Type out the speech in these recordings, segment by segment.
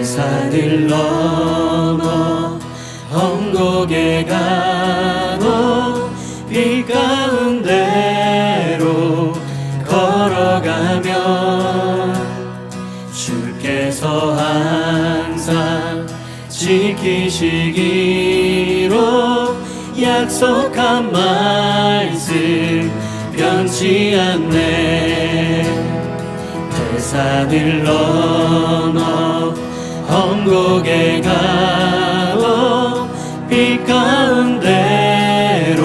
산을 넘어 험곡에 가고 빛 가운데로 걸어가면 주께서 항상 지키시기로 약속한 말씀 변치 않네. 산을 넘어 험곡에 가고 빛 가운데로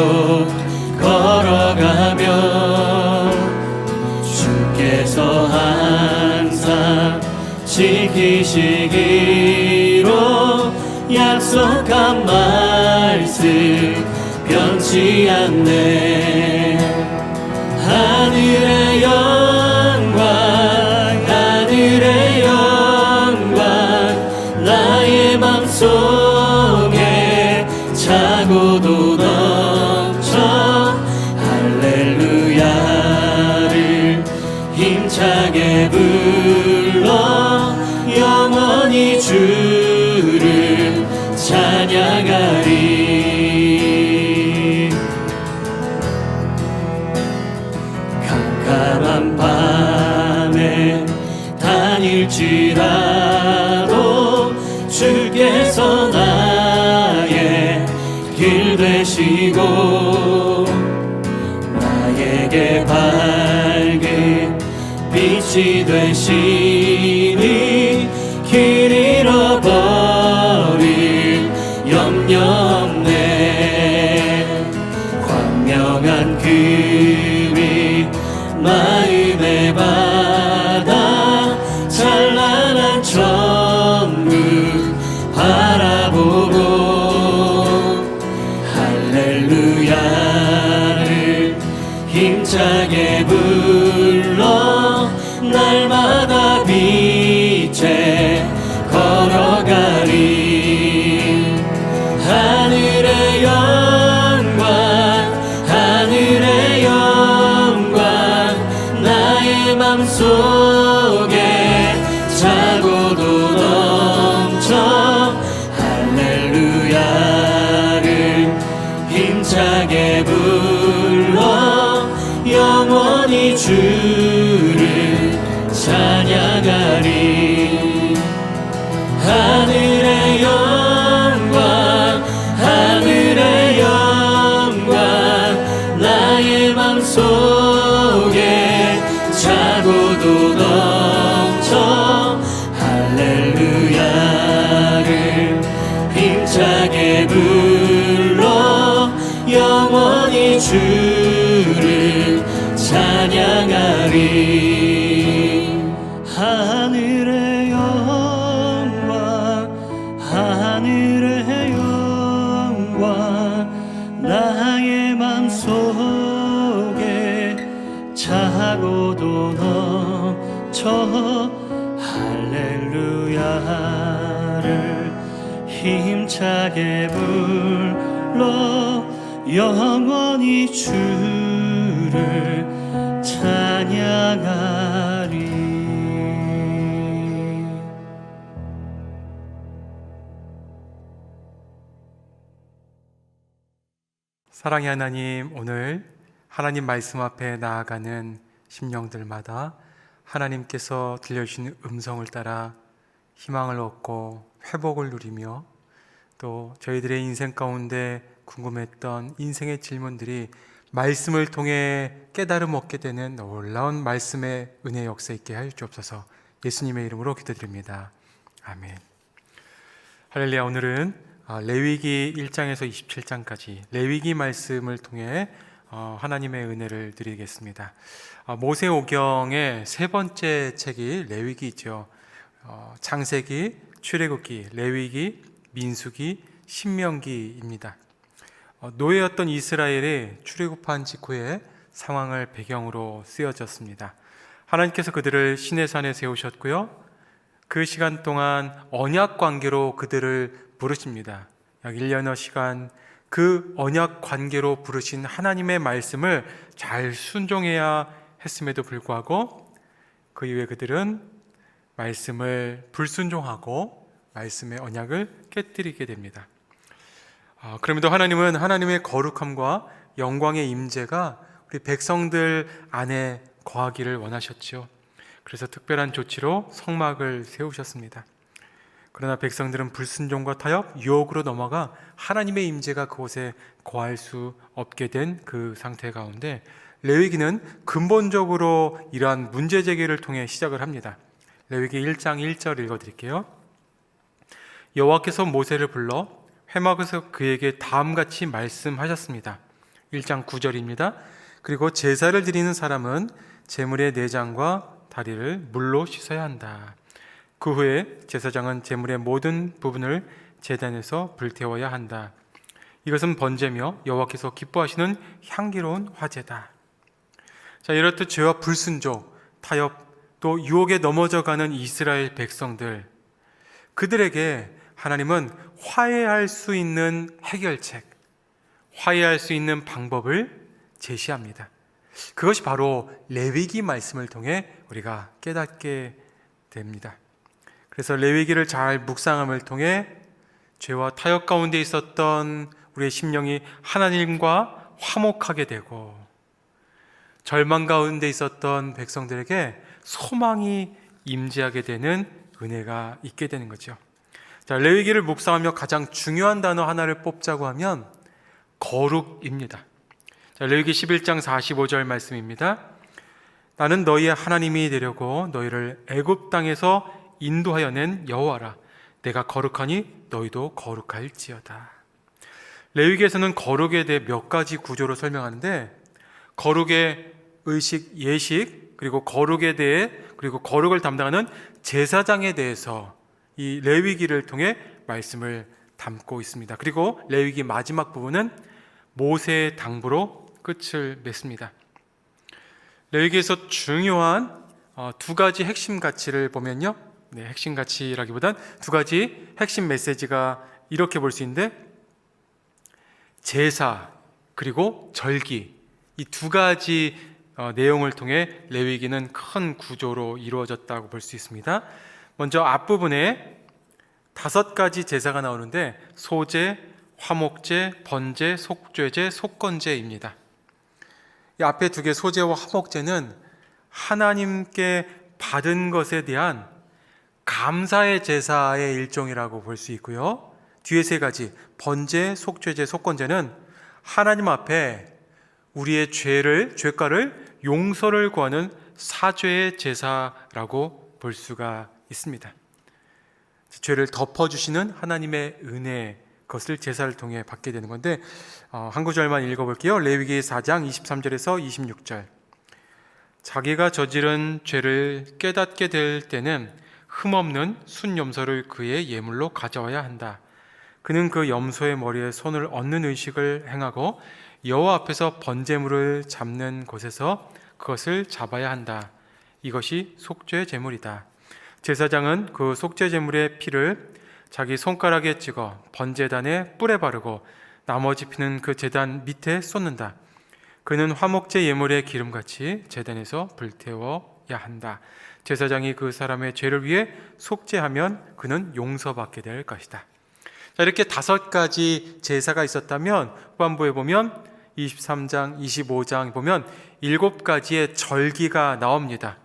걸어가면 주께서 항상 지키시기로 약속한 말씀 변치 않네. 하늘의 영광 나의 맘속에 차고도 넘쳐 할렐루야를 힘차게 불러 영원히 주를 찬양하리. 캄캄한 밤에 다닐지라도 주께서 나의 길 되시고 나에게 밝은 빛이 되시니 길 잃어버릴 염려 없네. 광명한 금이 마음에 받아 찬란한 천국 바라보고 할렐루야를 힘차게 불러 날마다 빛에 걸어가리. 하늘의 영광 나의 맘속에 차고도 넘쳐 할렐루야를 힘차게 불러 영원히 주를 찬양하리. 하늘의 영광 나의 맘속에 차고도 넘쳐 할렐루야를 힘차게 불러 영원히 주를 찬양하리. 하늘의 영광 나의 맘속에 차고도 넘쳐 할렐루야를 힘차게 불러 영원히 주를 찬양하리. 사랑의 하나님, 오늘 하나님 말씀 앞에 나아가는 심령들마다 하나님께서 들려주시는 음성을 따라 희망을 얻고 회복을 누리며 또 저희들의 인생 가운데 궁금했던 인생의 질문들이 말씀을 통해 깨달음 얻게 되는 놀라운 말씀의 은혜 역사 있게 하여 주옵소서. 예수님의 이름으로 기도드립니다. 아멘. 할렐루야. 오늘은 레위기 1장에서 27장까지 레위기 말씀을 통해 하나님의 은혜를 드리겠습니다. 모세오경의 세 번째 책이 레위기죠. 창세기, 출애굽기, 레위기, 민수기, 신명기입니다. 노예였던 이스라엘이 출애굽한 직후의 상황을 배경으로 쓰여졌습니다. 하나님께서 그들을 시내산에 세우셨고요, 그 시간 동안 언약 관계로 그들을 부르십니다. 약 1년여 시간 그 언약 관계로 부르신 하나님의 말씀을 잘 순종해야 했음에도 불구하고 그 이후에 그들은 말씀을 불순종하고 말씀의 언약을 깨뜨리게 됩니다. 그럼에도 하나님은 하나님의 거룩함과 영광의 임재가 우리 백성들 안에 거하기를 원하셨지요. 그래서 특별한 조치로 성막을 세우셨습니다. 그러나 백성들은 불순종과 타협, 유혹으로 넘어가 하나님의 임재가 그곳에 거할 수 없게 된 그 상태 가운데 레위기는 근본적으로 이러한 문제 제기를 통해 시작을 합니다. 레위기 1장 1절 읽어드릴게요. 여호와께서 모세를 불러 회막에서 그에게 다음같이 말씀하셨습니다. 1장 9절입니다. 그리고 제사를 드리는 사람은 제물의 내장과 다리를 물로 씻어야 한다. 그 후에 제사장은 제물의 모든 부분을 제단에서 불태워야 한다. 이것은 번제며 여호와께서 기뻐하시는 향기로운 화제다. 자, 이렇듯 죄와 불순종, 타협, 또 유혹에 넘어져가는 이스라엘 백성들, 그들에게 하나님은 화해할 수 있는 해결책, 화해할 수 있는 방법을 제시합니다. 그것이 바로 레위기 말씀을 통해 우리가 깨닫게 됩니다. 그래서 레위기를 잘 묵상함을 통해 죄와 타협 가운데 있었던 우리의 심령이 하나님과 화목하게 되고, 절망 가운데 있었던 백성들에게 소망이 임재하게 되는 은혜가 있게 되는 거죠. 자, 레위기를 묵상하며 가장 중요한 단어 하나를 뽑자고 하면 거룩입니다. 자, 레위기 11장 45절 말씀입니다. 나는 너희의 하나님이 되려고 너희를 애굽 땅에서 인도하여 낸 여호와라. 내가 거룩하니 너희도 거룩할지어다. 레위기에서는 거룩에 대해 몇 가지 구조로 설명하는데, 거룩의 의식, 예식, 그리고 거룩에 대해, 그리고 거룩을 담당하는 제사장에 대해서 이 레위기를 통해 말씀을 담고 있습니다. 그리고 레위기 마지막 부분은 모세의 당부로 끝을 맺습니다. 레위기에서 중요한 두 가지 핵심 가치를 보면요, 핵심 가치라기보단 두 가지 핵심 메시지가 이렇게 볼 수 있는데, 제사 그리고 절기, 이 두 가지 내용을 통해 레위기는 큰 구조로 이루어졌다고 볼 수 있습니다. 먼저 앞부분에 5가지 제사가 나오는데, 소제, 화목제, 번제, 속죄제, 속건제입니다. 이 앞에 두 개, 소제와 화목제는 하나님께 받은 것에 대한 감사의 제사의 일종이라고 볼 수 있고요. 뒤에 3가지, 번제, 속죄제, 속건제는 하나님 앞에 우리의 죄가를 용서를 구하는 사죄의 제사라고 볼 수가 있습니다. 죄를 덮어주시는 하나님의 은혜, 그것을 제사를 통해 받게 되는 건데, 한 구절만 읽어볼게요. 레위기 4장 23절에서 26절. 자기가 저지른 죄를 깨닫게 될 때는 흠없는 순염소를 그의 예물로 가져와야 한다. 그는 그 염소의 머리에 손을 얹는 의식을 행하고 여호와 앞에서 번제물을 잡는 곳에서 그것을 잡아야 한다. 이것이 속죄 제물이다. 제사장은 그 속죄 제물의 피를 자기 손가락에 찍어 번제단의 뿔에 바르고 나머지 피는 그 제단 밑에 쏟는다. 그는 화목제 예물의 기름같이 제단에서 불태워야 한다. 제사장이 그 사람의 죄를 위해 속죄하면 그는 용서받게 될 것이다. 자, 이렇게 5가지 제사가 있었다면 후반부에 보면 23장, 25장 보면 7가지의 절기가 나옵니다.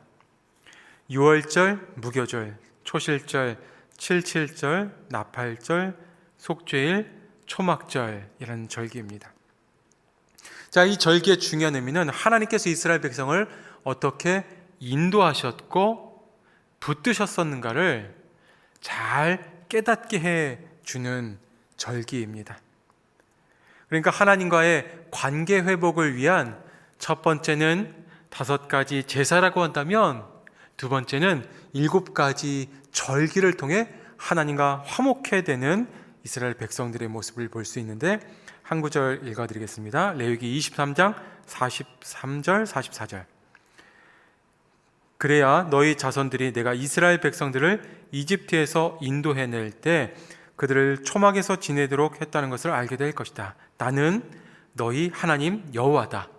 유월절, 무교절, 초실절, 칠칠절, 나팔절, 속죄일, 초막절이라는 절기입니다. 자, 이 절기의 중요한 의미는 하나님께서 이스라엘 백성을 어떻게 인도하셨고 붙드셨었는가를 잘 깨닫게 해주는 절기입니다. 그러니까 하나님과의 관계 회복을 위한 첫 번째는 5가지 제사라고 한다면, 두 번째는 7가지 절기를 통해 하나님과 화목해 되는 이스라엘 백성들의 모습을 볼 수 있는데, 한 구절 읽어드리겠습니다. 레위기 23장 43절 44절. 그래야 너희 자손들이 내가 이스라엘 백성들을 이집트에서 인도해낼 때 그들을 초막에서 지내도록 했다는 것을 알게 될 것이다. 나는 너희 하나님 여호와다.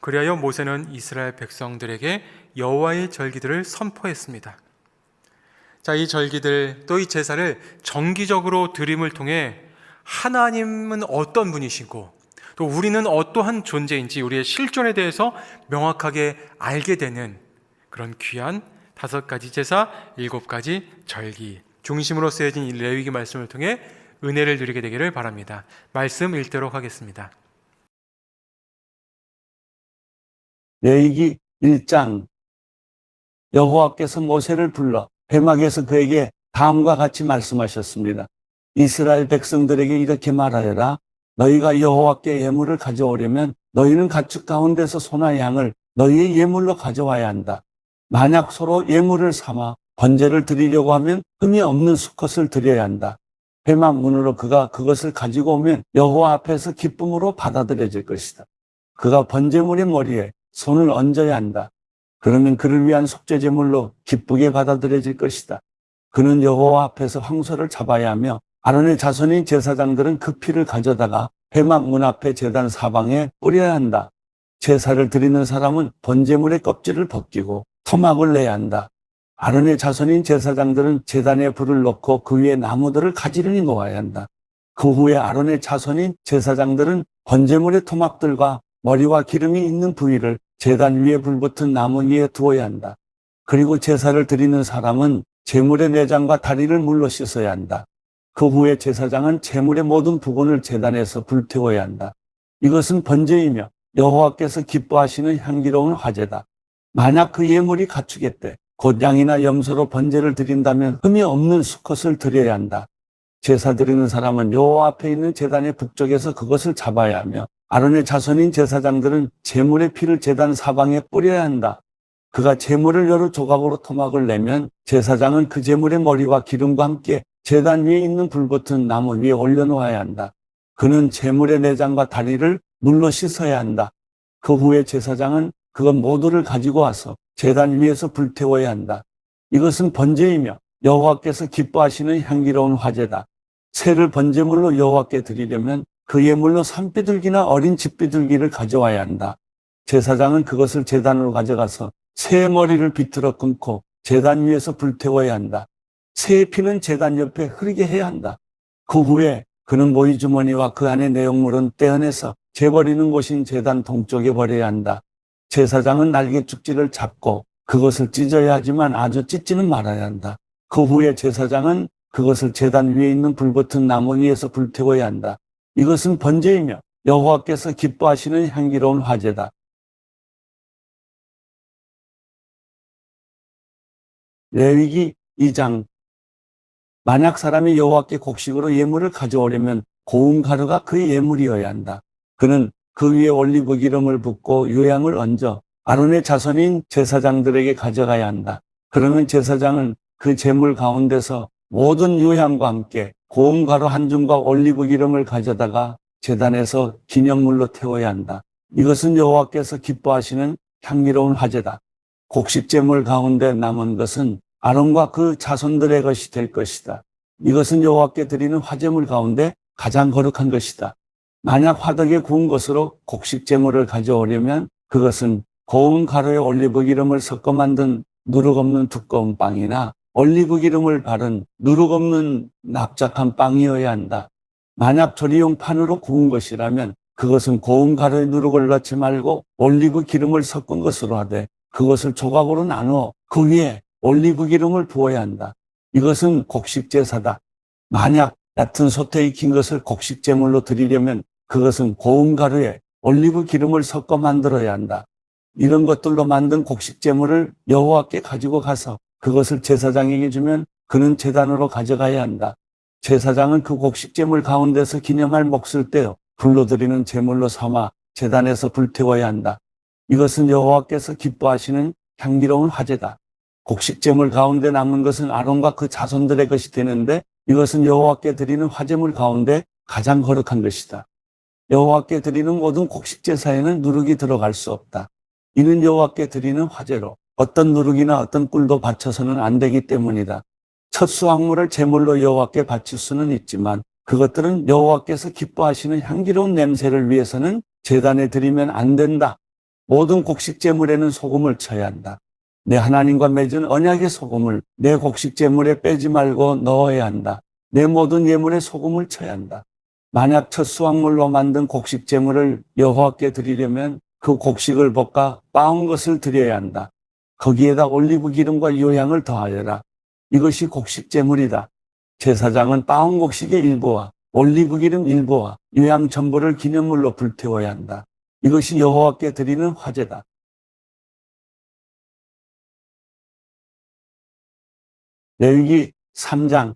그리하여 모세는 이스라엘 백성들에게 여호와의 절기들을 선포했습니다. 자, 이 절기들 또 이 제사를 정기적으로 드림을 통해 하나님은 어떤 분이시고 또 우리는 어떠한 존재인지 우리의 실존에 대해서 명확하게 알게 되는 그런 귀한 5가지 제사, 7가지 절기 중심으로 쓰여진 이 레위기 말씀을 통해 은혜를 누리게 되기를 바랍니다. 말씀 읽도록 하겠습니다. 레위기 1장. 여호와께서 모세를 불러 회막에서 그에게 다음과 같이 말씀하셨습니다. 이스라엘 백성들에게 이렇게 말하여라. 너희가 여호와께 예물을 가져오려면 너희는 가축 가운데서 소나 양을 너희의 예물로 가져와야 한다. 만약 서로 예물을 삼아 번제를 드리려고 하면 흠이 없는 수컷을 드려야 한다. 회막 문으로 그가 그것을 가지고 오면 여호와 앞에서 기쁨으로 받아들여질 것이다. 그가 번제물의 머리에 손을 얹어야 한다. 그러면 그를 위한 속죄제물로 기쁘게 받아들여질 것이다. 그는 여호와 앞에서 황소를 잡아야 하며 아론의 자손인 제사장들은 그 피를 가져다가 회막 문 앞에 제단 사방에 뿌려야 한다. 제사를 드리는 사람은 번제물의 껍질을 벗기고 토막을 내야 한다. 아론의 자손인 제사장들은 제단에 불을 넣고 그 위에 나무들을 가지런히 놓아야 한다. 그 후에 아론의 자손인 제사장들은 번제물의 토막들과 머리와 기름이 있는 부위를 제단 위에 불붙은 나무 위에 두어야 한다. 그리고 제사를 드리는 사람은 제물의 내장과 다리를 물로 씻어야 한다. 그 후에 제사장은 제물의 모든 부분을 제단에서 불태워야 한다. 이것은 번제이며 여호와께서 기뻐하시는 향기로운 화제다. 만약 그 예물이 가축의 곧 양이나 염소로 번제를 드린다면 흠이 없는 수컷을 드려야 한다. 제사 드리는 사람은 여호와 앞에 있는 제단의 북쪽에서 그것을 잡아야 하며 아론의 자손인 제사장들은 제물의 피를 제단 사방에 뿌려야 한다. 그가 제물을 여러 조각으로 토막을 내면 제사장은 그 제물의 머리와 기름과 함께 제단 위에 있는 불붙은 나무 위에 올려놓아야 한다. 그는 제물의 내장과 다리를 물로 씻어야 한다. 그 후에 제사장은 그것 모두를 가지고 와서 제단 위에서 불태워야 한다. 이것은 번제이며 여호와께서 기뻐하시는 향기로운 화제다. 새를 번제물로 여호와께 드리려면 그 예물로 산비둘기나 어린 집비둘기를 가져와야 한다. 제사장은 그것을 제단으로 가져가서 새의 머리를 비틀어 끊고 제단 위에서 불태워야 한다. 새의 피는 제단 옆에 흐르게 해야 한다. 그 후에 그는 모이 주머니와 그 안의 내용물은 떼어내서 재버리는 곳인 제단 동쪽에 버려야 한다. 제사장은 날개 쭉지를 잡고 그것을 찢어야 하지만 아주 찢지는 말아야 한다. 그 후에 제사장은 그것을 제단 위에 있는 불붙은 나무 위에서 불태워야 한다. 이것은 번제이며 여호와께서 기뻐하시는 향기로운 화제다. 레위기 2장. 만약 사람이 여호와께 곡식으로 예물을 가져오려면 고운 가루가 그의 예물이어야 한다. 그는 그 위에 올리브 기름을 붓고 유향을 얹어 아론의 자손인 제사장들에게 가져가야 한다. 그러면 제사장은 그 제물 가운데서 모든 유향과 함께 고운 가루 한 줌과 올리브 기름을 가져다가 제단에서 기념물로 태워야 한다. 이것은 여호와께서 기뻐하시는 향기로운 화제다. 곡식 제물 가운데 남은 것은 아론과 그 자손들의 것이 될 것이다. 이것은 여호와께 드리는 화제물 가운데 가장 거룩한 것이다. 만약 화덕에 구운 것으로 곡식 제물을 가져오려면 그것은 고운 가루에 올리브 기름을 섞어 만든 누룩 없는 두꺼운 빵이나 올리브 기름을 바른 누룩 없는 납작한 빵이어야 한다. 만약 조리용 판으로 구운 것이라면 그것은 고운 가루에 누룩을 넣지 말고 올리브 기름을 섞은 것으로 하되 그것을 조각으로 나누어 그 위에 올리브 기름을 부어야 한다. 이것은 곡식 제사다. 만약 얕은 솥에 익힌 것을 곡식 제물로 드리려면 그것은 고운 가루에 올리브 기름을 섞어 만들어야 한다. 이런 것들로 만든 곡식 제물을 여호와께 가지고 가서 그것을 제사장에게 주면 그는 제단으로 가져가야 한다. 제사장은 그 곡식 제물 가운데서 기념할 몫을 떼어 불로 드리는 제물로 삼아 제단에서 불태워야 한다. 이것은 여호와께서 기뻐하시는 향기로운 화제다. 곡식 제물 가운데 남은 것은 아론과 그 자손들의 것이 되는데 이것은 여호와께 드리는 화제물 가운데 가장 거룩한 것이다. 여호와께 드리는 모든 곡식 제사에는 누룩이 들어갈 수 없다. 이는 여호와께 드리는 화제로 어떤 누룩이나 어떤 꿀도 바쳐서는 안 되기 때문이다. 첫 수확물을 제물로 여호와께 바칠 수는 있지만 그것들은 여호와께서 기뻐하시는 향기로운 냄새를 위해서는 제단에 드리면 안 된다. 모든 곡식 제물에는 소금을 쳐야 한다. 내 하나님과 맺은 언약의 소금을 내 곡식 제물에 빼지 말고 넣어야 한다. 내 모든 예물에 소금을 쳐야 한다. 만약 첫 수확물로 만든 곡식 제물을 여호와께 드리려면 그 곡식을 볶아 빻은 것을 드려야 한다. 거기에다 올리브 기름과 요향을 더하여라. 이것이 곡식 제물이다. 제사장은 빻은 곡식의 일부와 올리브 기름 일부와 요향 전부를 기념물로 불태워야 한다. 이것이 여호와께 드리는 화제다. 레위기 3장.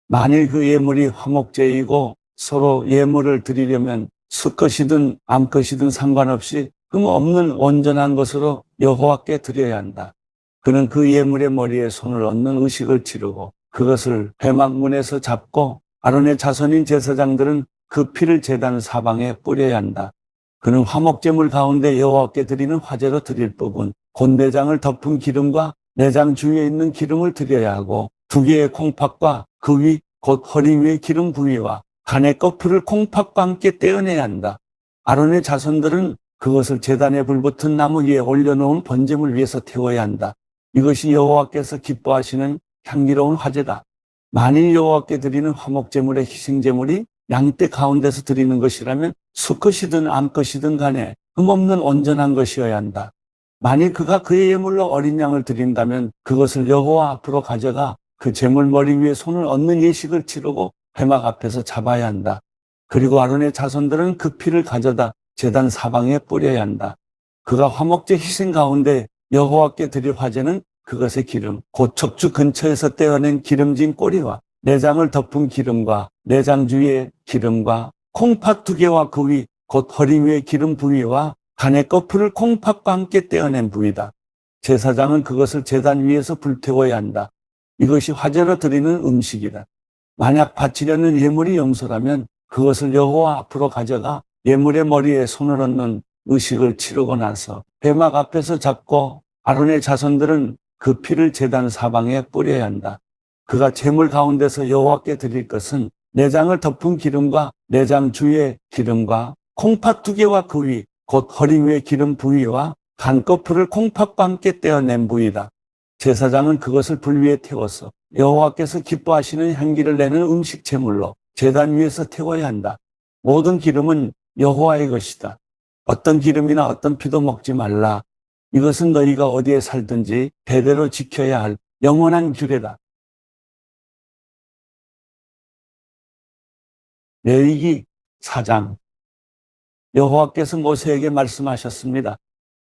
만일 그 예물이 화목제이고 서로 예물을 드리려면 수것이든 암것이든 상관없이 흠 없는 온전한 것으로 여호와께 드려야 한다. 그는 그 예물의 머리에 손을 얹는 의식을 치르고 그것을 회막문에서 잡고 아론의 자손인 제사장들은 그 피를 제단 사방에 뿌려야 한다. 그는 화목제물 가운데 여호와께 드리는 화제로 드릴 부분 곧 내장을 덮은 기름과 내장 주위에 있는 기름을 드려야 하고 2개의 콩팥과 그 위 곧 허리 위의 기름 부위와 간의 거풀을 콩팥과 함께 떼어내야 한다. 아론의 자손들은 그것을 제단에 불붙은 나무 위에 올려놓은 번제물 위에서 태워야 한다. 이것이 여호와께서 기뻐하시는 향기로운 화제다. 만일 여호와께 드리는 화목제물의 희생제물이 양떼 가운데서 드리는 것이라면 수컷이든 암컷이든 간에 흠없는 온전한 것이어야 한다. 만일 그가 그의 예물로 어린 양을 드린다면 그것을 여호와 앞으로 가져가 그 제물 머리 위에 손을 얹는 예식을 치르고 회막 앞에서 잡아야 한다. 그리고 아론의 자손들은 그 피를 가져다 제단 사방에 뿌려야 한다. 그가 화목제 희생 가운데 여호와께 드릴 화제는 그것의 기름, 곧 척추 근처에서 떼어낸 기름진 꼬리와 내장을 덮은 기름과 내장 주위의 기름과 콩팥 2개와 그 위, 곧 허리 위의 기름 부위와 간의 거풀을 콩팥과 함께 떼어낸 부위다. 제사장은 그것을 제단 위에서 불태워야 한다. 이것이 화제로 드리는 음식이다. 만약 바치려는 예물이 염소라면 그것을 여호와 앞으로 가져가 예물의 머리에 손을 얹는 의식을 치르고 나서 회막 앞에서 잡고 아론의 자손들은 그 피를 제단 사방에 뿌려야 한다. 그가 제물 가운데서 여호와께 드릴 것은 내장을 덮은 기름과 내장 주위의 기름과 콩팥 2개와 그 위, 곧 허리 위의 기름 부위와 간 거풀을 콩팥과 함께 떼어낸 부위다. 제사장은 그것을 불 위에 태워서 여호와께서 기뻐하시는 향기를 내는 음식 제물로 제단 위에서 태워야 한다. 모든 기름은 여호와의 것이다. 어떤 기름이나 어떤 피도 먹지 말라. 이것은 너희가 어디에 살든지 대대로 지켜야 할 영원한 규례다. 레위기 4장. 여호와께서 모세에게 말씀하셨습니다.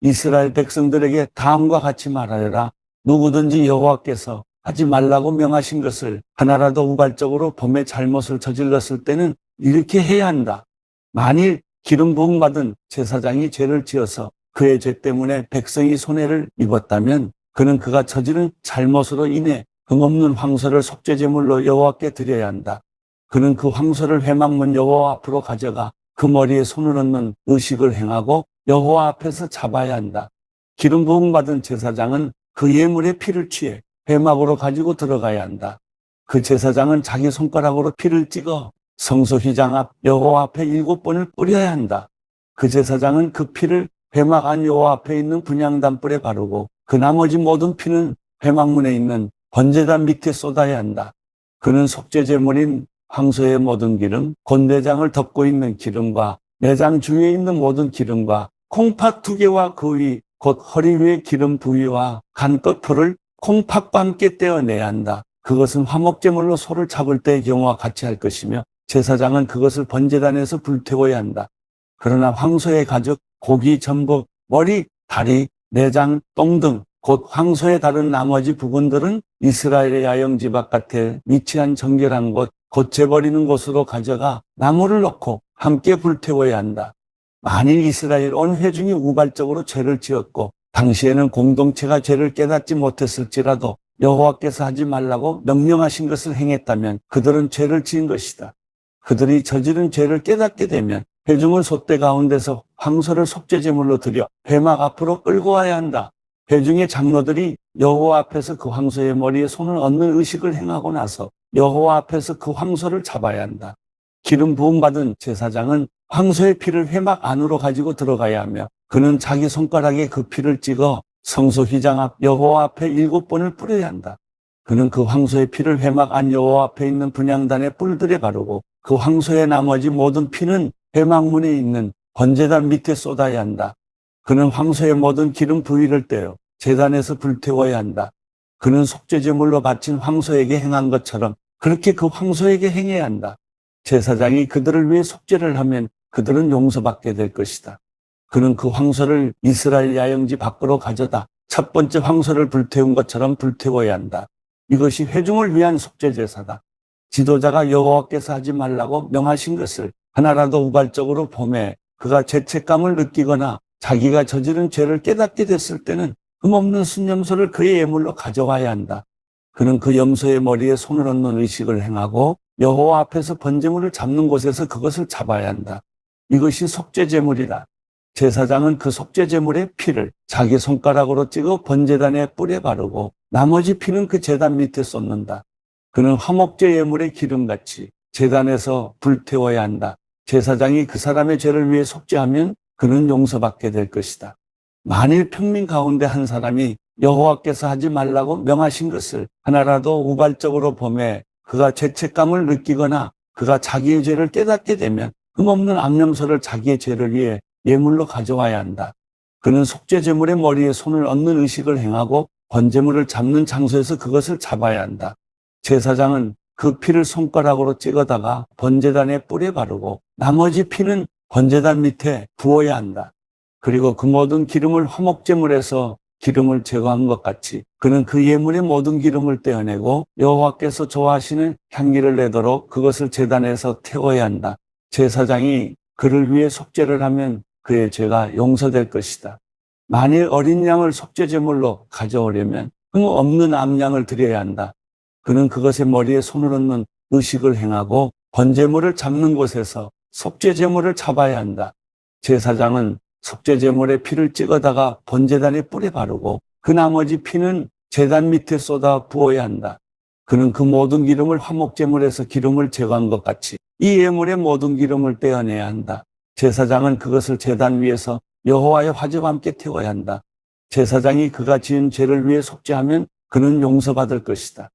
이스라엘 백성들에게 다음과 같이 말하여라. 누구든지 여호와께서 하지 말라고 명하신 것을 하나라도 우발적으로 범의 잘못을 저질렀을 때는 이렇게 해야 한다. 만일 기름 부음 받은 제사장이 죄를 지어서 그의 죄 때문에 백성이 손해를 입었다면 그는 그가 저지른 잘못으로 인해 흠없는 황소를 속죄제물로 여호와께 드려야 한다. 그는 그 황소를 회막문 여호와 앞으로 가져가 그 머리에 손을 얹는 의식을 행하고 여호와 앞에서 잡아야 한다. 기름 부음 받은 제사장은 그 예물의 피를 취해 회막으로 가지고 들어가야 한다. 그 제사장은 자기 손가락으로 피를 찍어 성소 휘장 앞 여호와 앞에 7번을 뿌려야 한다. 그 제사장은 그 피를 회막 안 여호와 앞에 있는 분향단불에 바르고 그 나머지 모든 피는 회막문에 있는 번제단 밑에 쏟아야 한다. 그는 속죄제물인 황소의 모든 기름, 곧 내장을 덮고 있는 기름과 내장 주위에 있는 모든 기름과 콩팥 2개와 그 위, 곧 허리 위의 기름 부위와 간 거풀을 콩팥과 함께 떼어내야 한다. 그것은 화목제물로 소를 잡을 때의 경우와 같이 할 것이며 제사장은 그것을 번제단에서 불태워야 한다. 그러나 황소의 가죽, 고기, 전복, 머리, 다리, 내장, 똥 등 곧 황소의 다른 나머지 부분들은 이스라엘의 야영지 바깥에 위치한 정결한 곳, 곧 재버리는 곳으로 가져가 나무를 넣고 함께 불태워야 한다. 만일 이스라엘 온 회중이 우발적으로 죄를 지었고 당시에는 공동체가 죄를 깨닫지 못했을지라도 여호와께서 하지 말라고 명령하신 것을 행했다면 그들은 죄를 지은 것이다. 그들이 저지른 죄를 깨닫게 되면 회중을 솥대 가운데서 황소를 속죄제물로 드려 회막 앞으로 끌고 와야 한다. 회중의 장로들이 여호와 앞에서 그 황소의 머리에 손을 얹는 의식을 행하고 나서 여호와 앞에서 그 황소를 잡아야 한다. 기름 부음 받은 제사장은 황소의 피를 회막 안으로 가지고 들어가야 하며 그는 자기 손가락에 그 피를 찍어 성소 휘장 앞 여호와 앞에 7번을 뿌려야 한다. 그는 그 황소의 피를 회막 안 여호와 앞에 있는 분향단에 뿔들에 바르고 그 황소의 나머지 모든 피는 회막문에 있는 번제단 밑에 쏟아야 한다. 그는 황소의 모든 기름 부위를 떼어 제단에서 불태워야 한다. 그는 속죄제물로 바친 황소에게 행한 것처럼 그렇게 그 황소에게 행해야 한다. 제사장이 그들을 위해 속죄를 하면 그들은 용서받게 될 것이다. 그는 그 황소를 이스라엘 야영지 밖으로 가져다 첫 번째 황소를 불태운 것처럼 불태워야 한다. 이것이 회중을 위한 속죄제사다. 지도자가 여호와께서 하지 말라고 명하신 것을 하나라도 우발적으로 범해 그가 죄책감을 느끼거나 자기가 저지른 죄를 깨닫게 됐을 때는 흠없는 순염소를 그의 예물로 가져와야 한다. 그는 그 염소의 머리에 손을 얹는 의식을 행하고 여호와 앞에서 번제물을 잡는 곳에서 그것을 잡아야 한다. 이것이 속죄제물이다. 제사장은 그 속죄제물의 피를 자기 손가락으로 찍어 번제단에 뿔에 바르고 나머지 피는 그 제단 밑에 쏟는다. 그는 화목제 예물의 기름같이 제단에서 불태워야 한다. 제사장이 그 사람의 죄를 위해 속죄하면 그는 용서받게 될 것이다. 만일 평민 가운데 한 사람이 여호와께서 하지 말라고 명하신 것을 하나라도 우발적으로 범해 그가 죄책감을 느끼거나 그가 자기의 죄를 깨닫게 되면 흠없는 암염소를 자기의 죄를 위해 예물로 가져와야 한다. 그는 속죄제물의 머리에 손을 얹는 의식을 행하고 번제물을 잡는 장소에서 그것을 잡아야 한다. 제사장은 그 피를 손가락으로 찍어다가 번제단에 뿔에 바르고 나머지 피는 번제단 밑에 부어야 한다. 그리고 그 모든 기름을 화목제물에서 기름을 제거한 것 같이 그는 그 예물의 모든 기름을 떼어내고 여호와께서 좋아하시는 향기를 내도록 그것을 제단에서 태워야 한다. 제사장이 그를 위해 속죄를 하면 그의 죄가 용서될 것이다. 만일 어린 양을 속죄제물로 가져오려면 흠 없는 암양을 드려야 한다. 그는 그것의 머리에 손을 얹는 의식을 행하고 번제물을 잡는 곳에서 속죄제물을 잡아야 한다. 제사장은 속죄제물의 피를 찍어다가 번제단에 뿔에 바르고 그 나머지 피는 제단 밑에 쏟아 부어야 한다. 그는 그 모든 기름을 화목제물에서 기름을 제거한 것 같이 이 예물의 모든 기름을 떼어내야 한다. 제사장은 그것을 제단 위에서 여호와의 화제와 함께 태워야 한다. 제사장이 그가 지은 죄를 위해 속죄하면 그는 용서받을 것이다.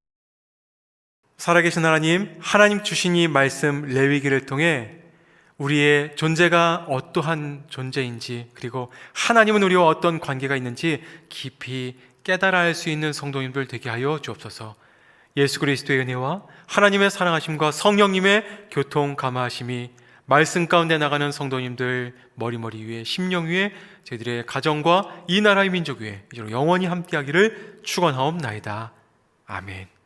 살아계신 하나님 주신 이 말씀 레위기를 통해 우리의 존재가 어떠한 존재인지, 그리고 하나님은 우리와 어떤 관계가 있는지 깊이 깨달아 알 수 있는 성도님들 되게 하여 주옵소서. 예수 그리스도의 은혜와 하나님의 사랑하심과 성령님의 교통 감화하심이 말씀 가운데 나가는 성도님들 머리 위에, 심령 위에, 저희들의 가정과 이 나라의 민족 위에 영원히 함께하기를 축원하옵나이다. 아멘.